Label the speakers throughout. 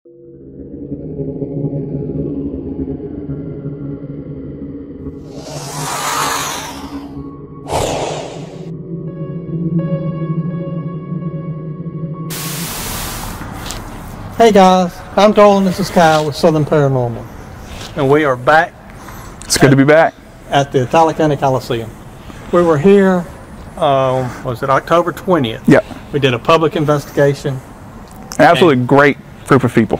Speaker 1: Hey guys, I'm Joel and this is Kyle with Southern Paranormal. And we are back.
Speaker 2: It's good to be back.
Speaker 1: At the Attala County Coliseum. We were here, was it October 20th?
Speaker 2: Yep.
Speaker 1: We did a public investigation.
Speaker 2: Absolutely great group of people.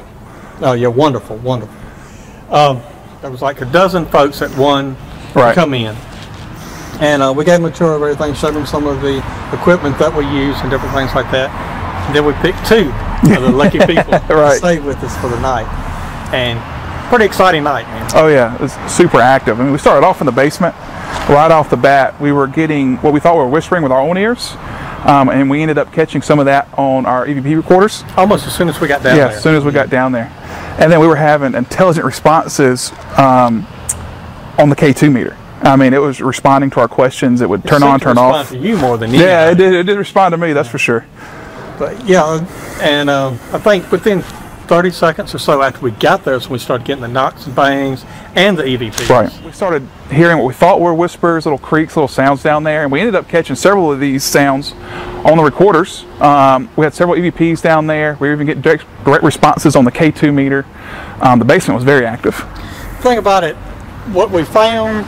Speaker 1: Oh yeah, wonderful, wonderful. There was like a dozen folks that won to come in. And we gave them a tour of everything, showed them some of the equipment that we use and different things like that. And then we picked two of the lucky people to stay with us for the night. And pretty exciting night, man.
Speaker 2: Oh yeah, it was super active. I mean, we started off in the basement. Right off the bat, we were getting what we thought were whispering with our own ears. And we ended up catching some of that on our EVP recorders.
Speaker 1: Almost as soon as we got down there.
Speaker 2: Yeah, as soon as we got down there. And then we were having intelligent responses on the K2 meter. I mean, it was responding to our questions. It would turn on, turn off.
Speaker 1: To you more than you.
Speaker 2: Yeah, it did respond to me, that's for sure.
Speaker 1: But yeah, and I think within 30 seconds or so after we got there, so we started getting the knocks and bangs and the EVPs.
Speaker 2: Right. We started hearing what we thought were whispers, little creaks, little sounds down there, and we ended up catching several of these sounds on the recorders. We had several EVPs down there. We were even getting direct responses on the K2 meter. The basement was very active.
Speaker 1: The thing about it, what we found,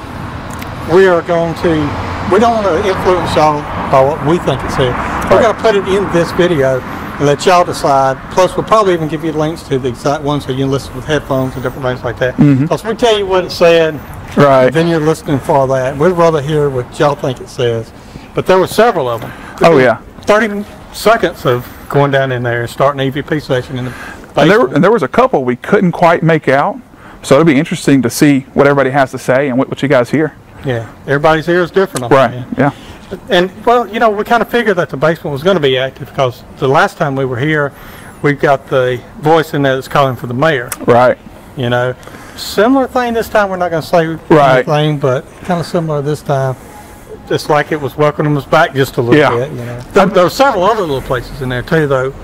Speaker 1: we don't want to influence y'all by what we think it's here. We're going to put it in this video and let y'all decide. Plus, we'll probably even give you links to the exact ones so you can listen with headphones and different things like that. Because we tell you what it said, then you're listening for that. We'd rather hear what y'all think it says. But there were several of them.
Speaker 2: Oh yeah.
Speaker 1: 30 seconds of going down in there and starting an EVP session in the basement.
Speaker 2: And there was a couple we couldn't quite make out. So it'll be interesting to see what everybody has to say and what you guys hear.
Speaker 1: Yeah, everybody's ear is different.
Speaker 2: Yeah.
Speaker 1: And, well, you know, we kind of figured that the basement was going to be active because the last time we were here, we got the voice in there that's calling for the mayor.
Speaker 2: Right.
Speaker 1: You know, similar thing this time. We're not going to say anything, but kind of similar this time. Just like it was welcoming us back just a little bit, you know. There were several other little places in there, too, though.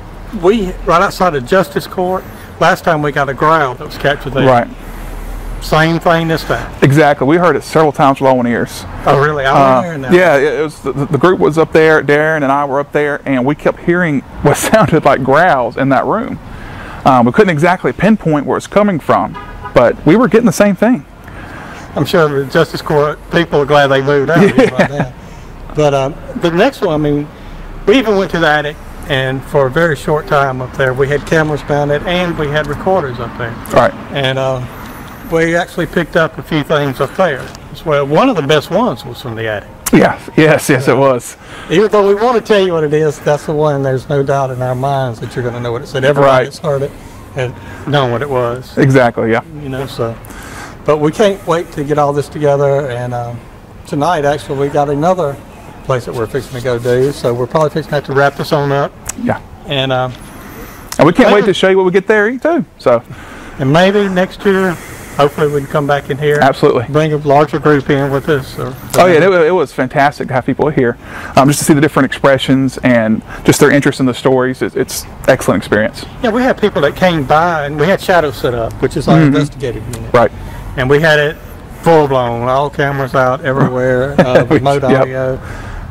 Speaker 1: Right outside of Justice Court, last time we got a growl that was captured there.
Speaker 2: Right.
Speaker 1: Same thing this time.
Speaker 2: Exactly. We heard it several times with our own ears.
Speaker 1: Oh, really?
Speaker 2: Yeah, it was the group was up there. Darren and I were up there, and we kept hearing what sounded like growls in that room. We couldn't exactly pinpoint where it's coming from, but we were getting the same thing.
Speaker 1: I'm sure the Justice Court people are glad they moved out. Yeah. But the next one, I mean, we even went to the attic, and for a very short time up there, we had cameras mounted and we had recorders up there.
Speaker 2: Right.
Speaker 1: And we actually picked up a few things up there. Well, one of the best ones was from the attic.
Speaker 2: Yes, it was.
Speaker 1: Even though we want to tell you what it is, that's the one. There's no doubt in our minds that you're going to know what it said. Everybody that's heard it had known what it was.
Speaker 2: Exactly. Yeah.
Speaker 1: You know, so. But we can't wait to get all this together. And tonight, actually, we got another place that we're fixing to go do. So we're probably fixing to have to wrap this on up.
Speaker 2: Yeah.
Speaker 1: And
Speaker 2: we can't wait to show you what we get there too. So.
Speaker 1: And maybe next year. Hopefully we can come back in here.
Speaker 2: Absolutely.
Speaker 1: Bring a larger group in with us.
Speaker 2: Oh yeah, it was fantastic to have people here. Just to see the different expressions and just their interest in the stories. It's excellent experience. Yeah,
Speaker 1: we had people that came by and we had shadows set up, which is our investigative unit.
Speaker 2: Right.
Speaker 1: And we had it full blown, all cameras out everywhere, remote audio.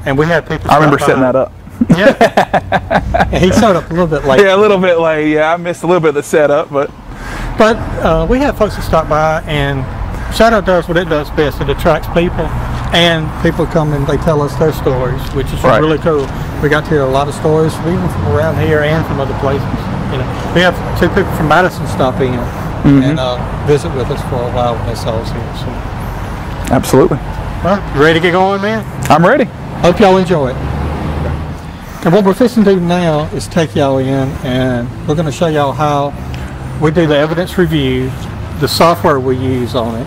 Speaker 1: And we had people.
Speaker 2: I remember setting that up.
Speaker 1: Yeah. And he showed up a little bit late.
Speaker 2: Yeah, a little bit late. Yeah, I missed a little bit of the setup, but
Speaker 1: we have folks that stop by, and Shadow does what it does best. It attracts people, and people come and they tell us their stories, which is really cool. We got to hear a lot of stories, even from around here and from other places. You know, we have two people from Madison stop in and visit with us for a while when they saw us here. So.
Speaker 2: Absolutely.
Speaker 1: Well, you ready to get going, man?
Speaker 2: I'm ready.
Speaker 1: Hope y'all enjoy it. And what we're fixing to do now is take y'all in, and we're going to show y'all how we do the evidence review, the software we use on it,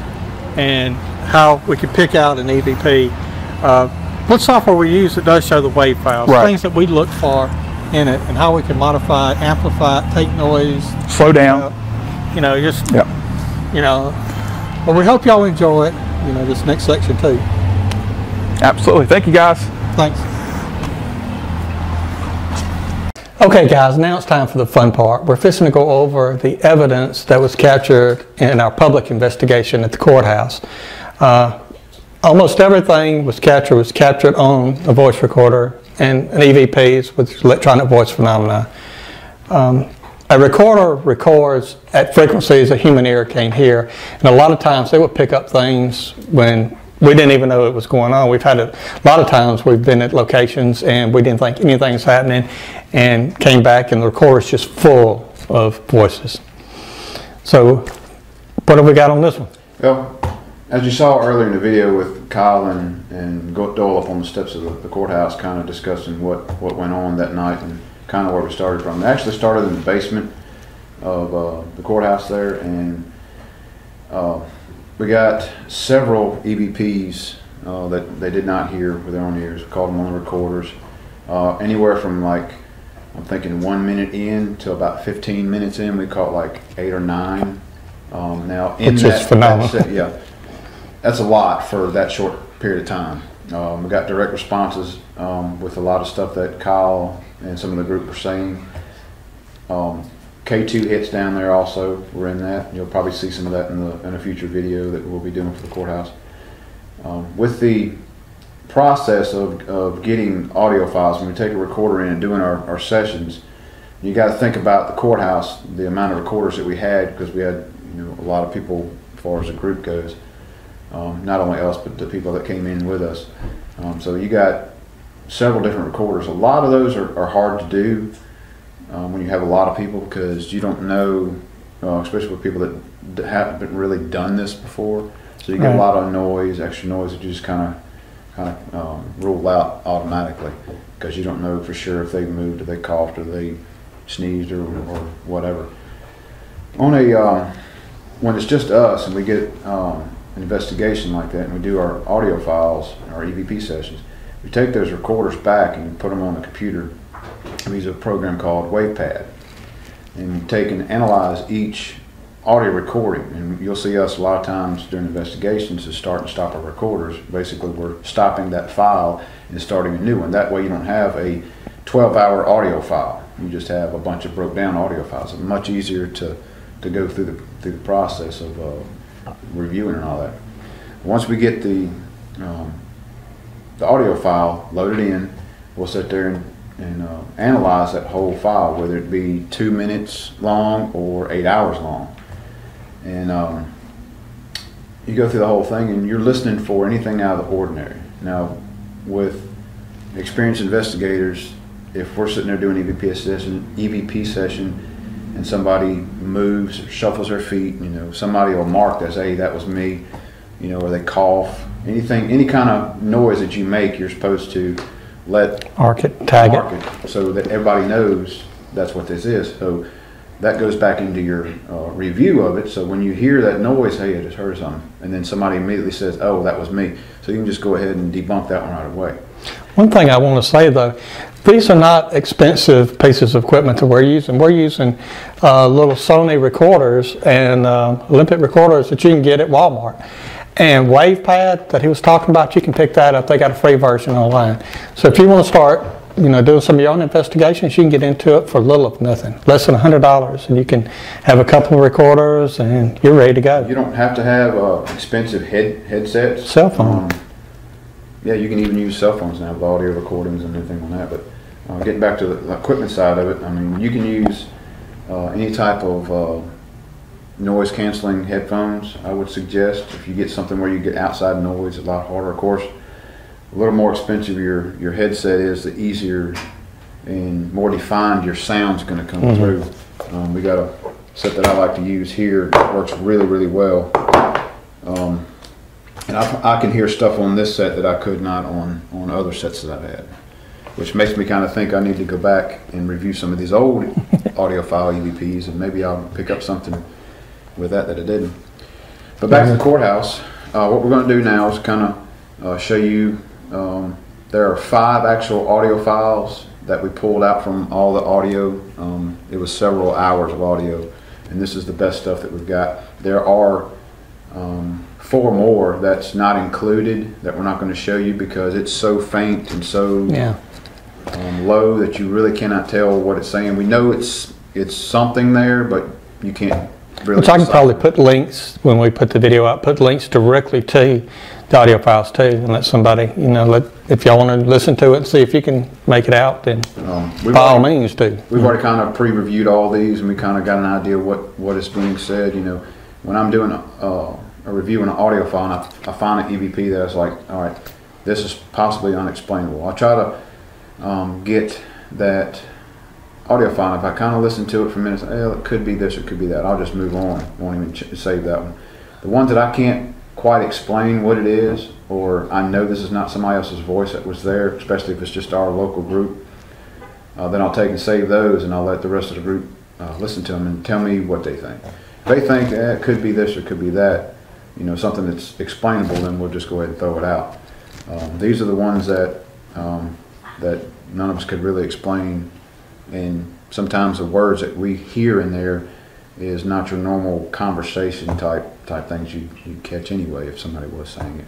Speaker 1: and how we can pick out an EVP. What software we use that does show the wave files, things that we look for in it, and how we can modify it, amplify it, take noise,
Speaker 2: slow down.
Speaker 1: You know, just you know. Well, we hope y'all enjoy it. You know, this next section too.
Speaker 2: Absolutely. Thank you, guys.
Speaker 1: Thanks. Okay, guys, now it's time for the fun part. We're fixing to go over the evidence that was captured in our public investigation at the courthouse. Almost everything was captured on a voice recorder and an EVPs with electronic voice phenomena. A recorder records at frequencies a human ear can't hear, and a lot of times they would pick up things when we didn't even know it was going on. We've had a lot of times we've been at locations and we didn't think anything's happening, and came back and the recorder's just full of voices. So what have we got on this one?
Speaker 3: Well, as you saw earlier in the video with Kyle and Doyle up on the steps of the courthouse, kind of discussing what went on that night and kind of where we started from. They actually started in the basement of the courthouse there, and we got several EVPs that they did not hear with their own ears. We called them on the recorders. Anywhere from, like, I'm thinking 1 minute in to about 15 minutes in, we caught like 8 or 9. Now, in
Speaker 1: Which is phenomenal.
Speaker 3: Yeah, that's a lot for that short period of time. We got direct responses with a lot of stuff that Kyle and some of the group were saying. K2 hits down there also were in that. You'll probably see some of that in a future video that we'll be doing for the courthouse. With the process of getting audio files, when we take a recorder in and doing our sessions, you got to think about the courthouse, the amount of recorders that we had, because we had a lot of people as far as the group goes. Not only us, but the people that came in with us. So you got several different recorders. A lot of those are hard to do when you have a lot of people, because you don't know, especially with people that haven't really done this before. So you get a lot of noise, extra noise that you just kind of rule out automatically, because you don't know for sure if they moved, or they coughed, or they sneezed, or whatever. On a when it's just us and we get an investigation like that, and we do our audio files, our EVP sessions, we take those recorders back and put them on the computer. We use a program called WavePad, and we take and analyze each audio recording. And you'll see us a lot of times during investigations to start and stop our recorders. Basically, we're stopping that file and starting a new one. That way you don't have a 12-hour audio file. You just have a bunch of broke down audio files. It's much easier to go through the process of reviewing and all that. Once we get the audio file loaded in, we'll sit there and analyze that whole file, whether it be 2 minutes long or 8 hours long. And you go through the whole thing, and you're listening for anything out of the ordinary. Now, with experienced investigators, if we're sitting there doing an EVP session, and somebody moves or shuffles their feet, somebody will mark that, hey, that was me, or they cough, any kind of noise that you make, you're supposed to
Speaker 1: mark it,
Speaker 3: so that everybody knows that's what this is. So that goes back into your review of it. So when you hear that noise, hey, I just heard something, and then somebody immediately says, oh, that was me. So you can just go ahead and debunk that one right away.
Speaker 1: One thing I want to say, though, these are not expensive pieces of equipment that we're using. We're using little Sony recorders and Olympic recorders that you can get at Walmart. And WavePad that he was talking about, you can pick that up. They got a free version online. So if you want to start, doing some of your own investigations, you can get into it for little of nothing, less than $100, and you can have a couple of recorders and you're ready to go. You
Speaker 3: don't have to have expensive headsets.
Speaker 1: Cell phone.
Speaker 3: Yeah, you can even use cell phones now with audio recordings and everything on that. But getting back to the equipment side of it, I mean, you can use any type of noise canceling headphones. I would suggest, if you get something where you get outside noise, a lot harder. Of course, a little more expensive your headset is, the easier and more defined your sound's going to come through. We got a set that I like to use here. It works really, really well. And I can hear stuff on this set that I could not on other sets that I've had, which makes me kind of think I need to go back and review some of these old audiophile EVPs, and maybe I'll pick up something with that I didn't. But back to the courthouse, what we're going to do now is kind of show you, there are 5 actual audio files that we pulled out from all the audio. It was several hours of audio, and this is the best stuff that we've got. There are 4 more that's not included that we're not going to show you because it's so faint and so low that you really cannot tell what it's saying. We know it's something there, but you can't really.
Speaker 1: Which I can probably put links, when we put the video out, put links directly to the audio files too, and let somebody, you know, if y'all want to listen to it and see if you can make it out, then by all means do.
Speaker 3: We've already kind of pre-reviewed all these, and we kind of got an idea what is being said. You know, when I'm doing a review on an audio file, and I find an EVP that's like, all right, this is possibly unexplainable. I'll try to get that audio file. If I kind of listen to it for a minute, it could be this, it could be that, I'll just move on. Won't even save that one. The ones that I can't quite explain what it is, or I know this is not somebody else's voice that was there, especially if it's just our local group, then I'll take and save those, and I'll let the rest of the group listen to them and tell me what they think. If they think it could be this or it could be that, you know, something that's explainable, then we'll just go ahead and throw it out. These are the ones that that none of us could really explain, and sometimes the words that we hear in there is not your normal conversation type things you'd catch anyway if somebody was saying it.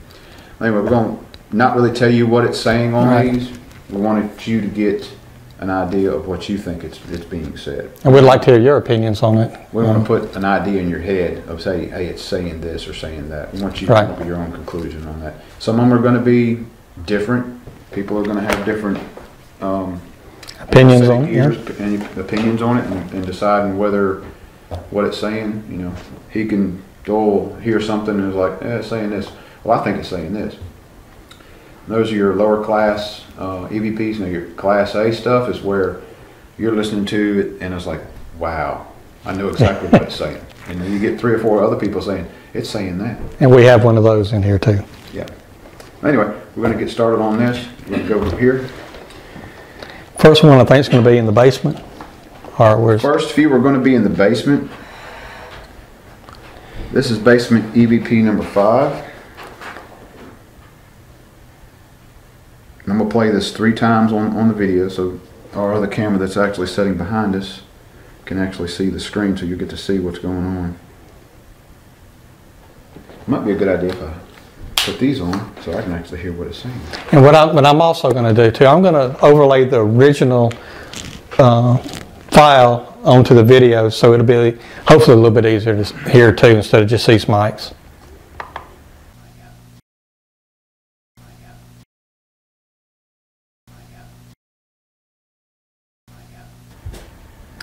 Speaker 3: Anyway, we're going to not really tell you what it's saying on these. We wanted you to get an idea of what you think it's being said. And
Speaker 1: we'd like to hear your opinions on it.
Speaker 3: We want to put an idea in your head of say, hey, it's saying this or saying that. We want you to come up with your own conclusion on that. Some of them are going to be different. People are going to have different
Speaker 1: opinions on it.
Speaker 3: Opinions on it, and deciding what it's saying. You know, he can go hear something and is like, it's saying this. Well, I think it's saying this. Those are your lower class EVPs. Now your class A stuff is where you're listening to it and it's like, wow, I know exactly what it's saying. And then you get 3 or 4 other people saying, it's saying that.
Speaker 1: And we have one of those in here too.
Speaker 3: Yeah. Anyway, we're going to get started on this. We're going to go over here.
Speaker 1: First one I think is going to be in the basement.
Speaker 3: First few are going to be in the basement. This is basement EVP number 5. I'm going to play this 3 times on the video, so our other camera that's actually sitting behind us can actually see the screen, so you get to see what's going on. Might be a good idea if I put these on so I can actually hear what it's saying.
Speaker 1: And what I'm also going to do too, I'm going to overlay the original file onto the video, so it'll be hopefully a little bit easier to hear too instead of just these mics.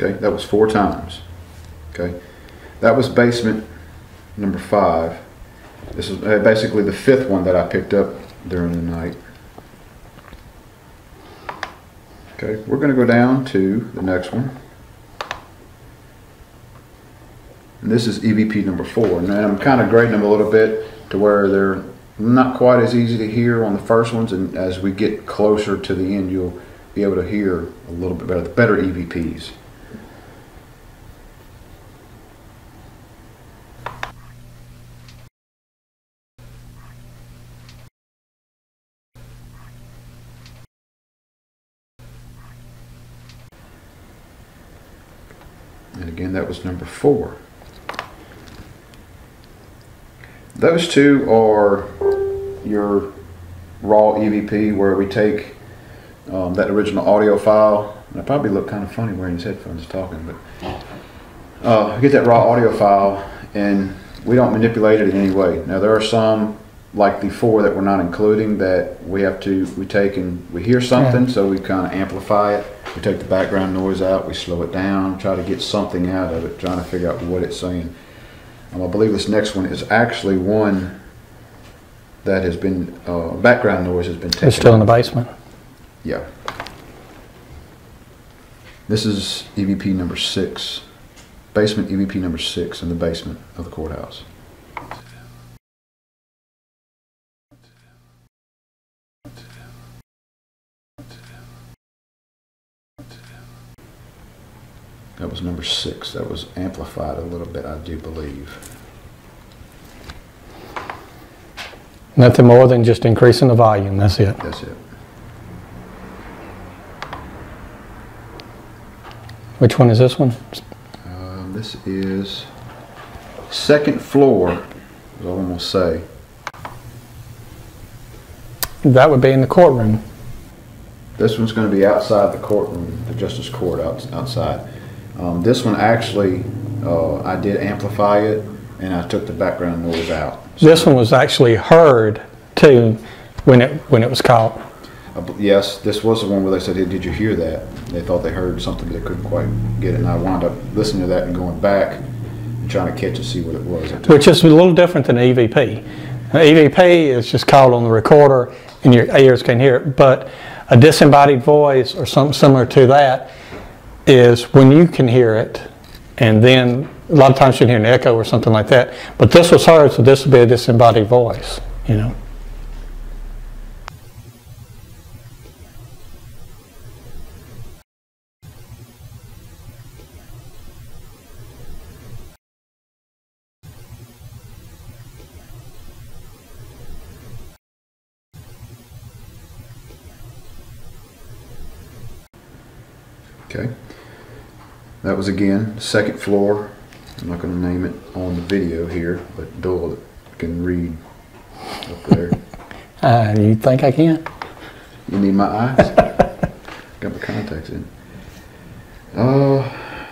Speaker 3: Okay, that was 4 times. Okay, that was basement number 5. This is basically the 5th one that I picked up during the night. Okay, we're going to go down to the next one. And this is EVP number 4. And I'm kind of grading them a little bit to where they're not quite as easy to hear on the first ones, and as we get closer to the end, you'll be able to hear a little bit better, the better EVPs. And again, that was number 4. Those 2 are your raw EVP, where we take that original audio file. And I probably look kind of funny wearing these headphones talking, but get that raw audio file, and we don't manipulate it in any way. Now there are some, like the 4 that we're not including, that we take and we hear something, so we kind of amplify it. We take the background noise out, we slow it down, try to get something out of it, trying to figure out what it's saying. I believe this next one is actually one that has been, background noise has been taken.
Speaker 1: It's still in the basement.
Speaker 3: Yeah. This is EVP number 6. Basement EVP number 6 in the basement of the courthouse. That was number 6. That was amplified a little bit, I do believe.
Speaker 1: Nothing more than just increasing the volume, that's it.
Speaker 3: That's it.
Speaker 1: Which one is this one?
Speaker 3: This is 2nd floor, is all I'm going to say.
Speaker 1: That would be in the courtroom.
Speaker 3: This one's going to be outside the courtroom, the Justice Court outside. This one actually, I did amplify it, and I took the background noise out. So
Speaker 1: this one was actually heard too when it was caught.
Speaker 3: Yes, this was the one where they said, hey, did you hear that? They thought they heard something, but they couldn't quite get it. And I wound up listening to that and going back and trying to catch and see what it was.
Speaker 1: Which is a little different than EVP. EVP is just called on the recorder and your ears can hear it. But a disembodied voice or something similar to that is when you can hear it, and then a lot of times you can hear an echo or something like that. But this was heard, so this would be a disembodied voice, you know.
Speaker 3: Okay, that was again second floor. I'm not going to name it on the video here, but Bill can read up there.
Speaker 1: You think I can?
Speaker 3: You need my eyes? Got my contacts in. That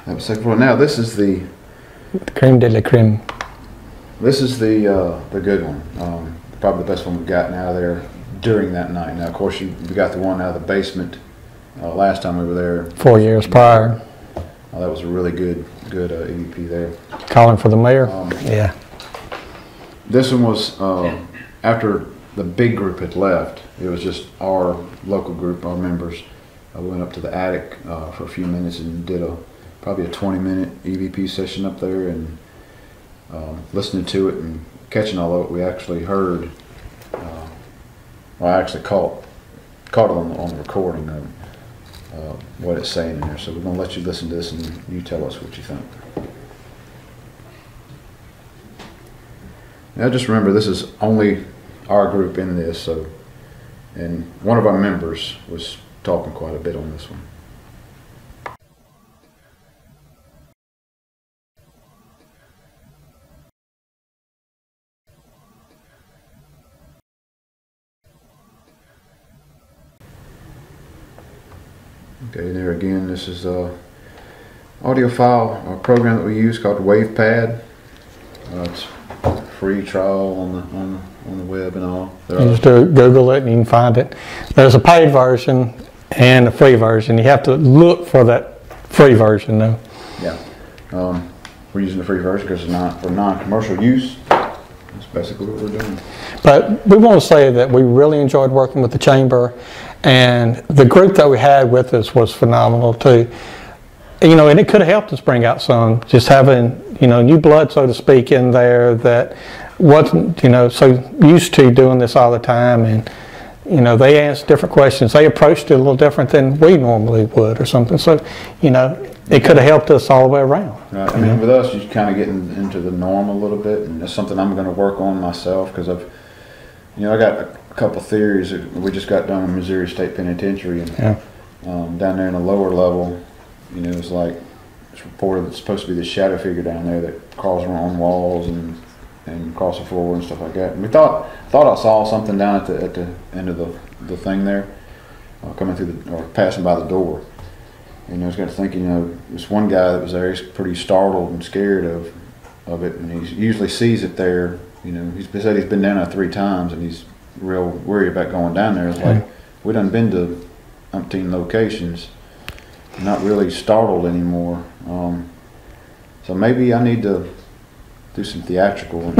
Speaker 3: was second floor. Now this is the
Speaker 1: creme de la creme.
Speaker 3: This is the good one. Probably the best one we've gotten out of there during that night. Now, of course, we got the one out of the basement. Last time we were there,
Speaker 1: 4 years prior.
Speaker 3: That was a really good EVP there.
Speaker 1: Calling for the mayor? Yeah.
Speaker 3: This one was after the big group had left. It was just our local group, our members. I went up to the attic for a few minutes and did probably a 20-minute EVP session up there, and listening to it and catching all of it. We actually heard, well, I actually caught it on the recording of what it's saying in there. So we're going to let you listen to this and you tell us what you think. Now just remember, this is only our group in this, so, and one of our members was talking quite a bit on this one. Okay, there again, this is a audio file program that we use called WavePad. It's free trial on the web and all.
Speaker 1: You just Google it and you can find it. There's a paid version and a free version. You have to look for that free version though.
Speaker 3: Yeah, we're using the free version because it's not for non-commercial use. That's basically what we're doing. But
Speaker 1: we want to say that we really enjoyed working with the chamber, and the group that we had with us was phenomenal too. You know, and it could have helped us bring out some, just having, you know, new blood, so to speak, in there that wasn't, you know, so used to doing this all the time. And, you know, they asked different questions. They approached it a little different than we normally would or something. So, you know, it could have helped us all the way around.
Speaker 3: Right. I mean, with us, you're kind of getting into the norm a little bit, and that's something I'm going to work on myself, because I've, you know, I got a couple theories. We just got done in Missouri State Penitentiary, and down there in the lower level, you know, it's like, it's reported that it's supposed to be this shadow figure down there that crawls around on walls and across the floor and stuff like that. And we thought I saw something down at the end of the thing there, coming through or passing by the door. And I was got to thinking, you know, this one guy that was there, he's pretty startled and scared of it, and he usually sees it there. You know, he said he's been down there 3 times, and he's real worried about going down there. It's like, we done been to umpteen locations, not really startled anymore. So maybe I need to do some theatrical and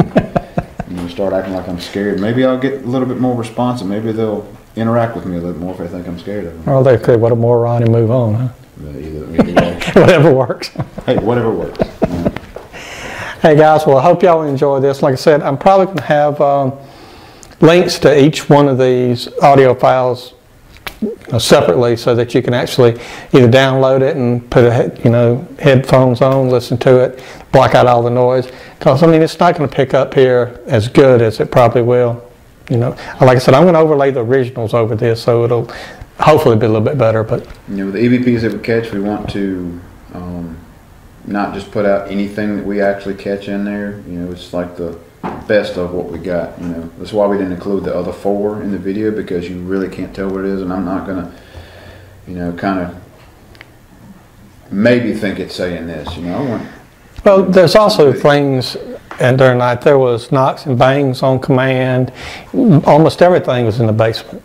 Speaker 3: you know, start acting like I'm scared. Maybe I'll get a little bit more responsive. Maybe they'll interact with me a little more if they think I'm scared of them.
Speaker 1: Or they could, what a moron, and move on, huh?
Speaker 3: Either way.
Speaker 1: Whatever works.
Speaker 3: Hey, whatever works. Yeah.
Speaker 1: Hey guys, well, I hope y'all enjoy this. Like I said, I'm probably going to have links to each one of these audio files separately, so that you can actually either download it and put headphones on, listen to it, block out all the noise. Because I mean, it's not going to pick up here as good as it probably will. You know, like I said, I'm going to overlay the originals over this, so it'll hopefully be a little bit better. But
Speaker 3: you know, with the EVPs that we catch, we want to not just put out anything that we actually catch in there. You know, it's like the best of what we got. You know, that's why we didn't include the other 4 in the video, because you really can't tell what it is. And I'm not gonna you know, kind of maybe think it's saying this, you know.
Speaker 1: Well, there's also things, and during the night there was knocks and bangs on command. Almost everything was in the basement.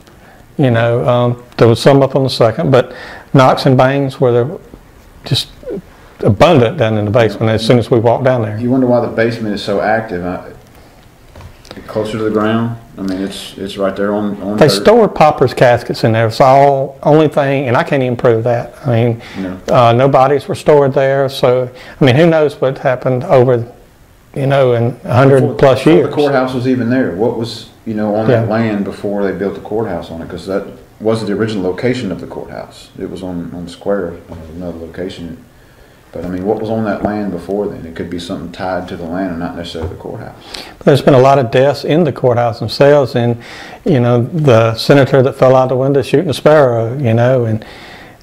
Speaker 1: You know, there was some up on the second, but knocks and bangs were just abundant down in the basement as soon as we walked down there.
Speaker 3: You wonder why the basement is so active. Closer to the ground. I mean, it's right there on
Speaker 1: They
Speaker 3: dirt.
Speaker 1: stored paupers' caskets in there. It's all only thing, and I can't even prove that. I mean, no bodies were stored there. So, I mean, who knows what happened over, you know, in 100 plus years.
Speaker 3: The courthouse was even there. What was, you know, on that land before they built the courthouse on it? Because that wasn't the original location of the courthouse. It was on the square, another location. But I mean, what was on that land before then? It could be something tied to the land and not necessarily the courthouse.
Speaker 1: There's been a lot of deaths in the courthouse themselves, and you know, the senator that fell out the window shooting a sparrow, you know,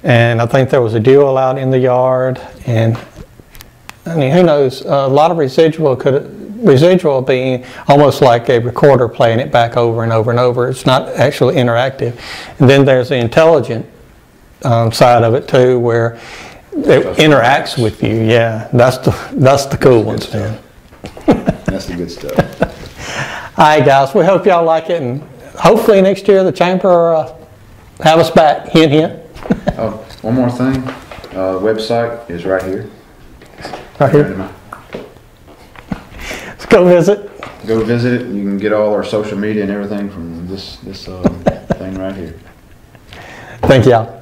Speaker 1: and I think there was a duel out in the yard, and I mean, who knows? A lot of residual being almost like a recorder playing it back over and over and over. It's not actually interactive. And then there's the intelligent side of it too, where it interacts with you. Yeah, that's the cool ones, man.
Speaker 3: That's the good stuff.
Speaker 1: All right, guys, we hope y'all like it, and hopefully next year the chamber have us back. Hint, hint.
Speaker 3: Oh, one more thing. The website is right here.
Speaker 1: Right here. Let's go visit.
Speaker 3: Go visit it. You can get all our social media and everything from this thing right here.
Speaker 1: Thank y'all.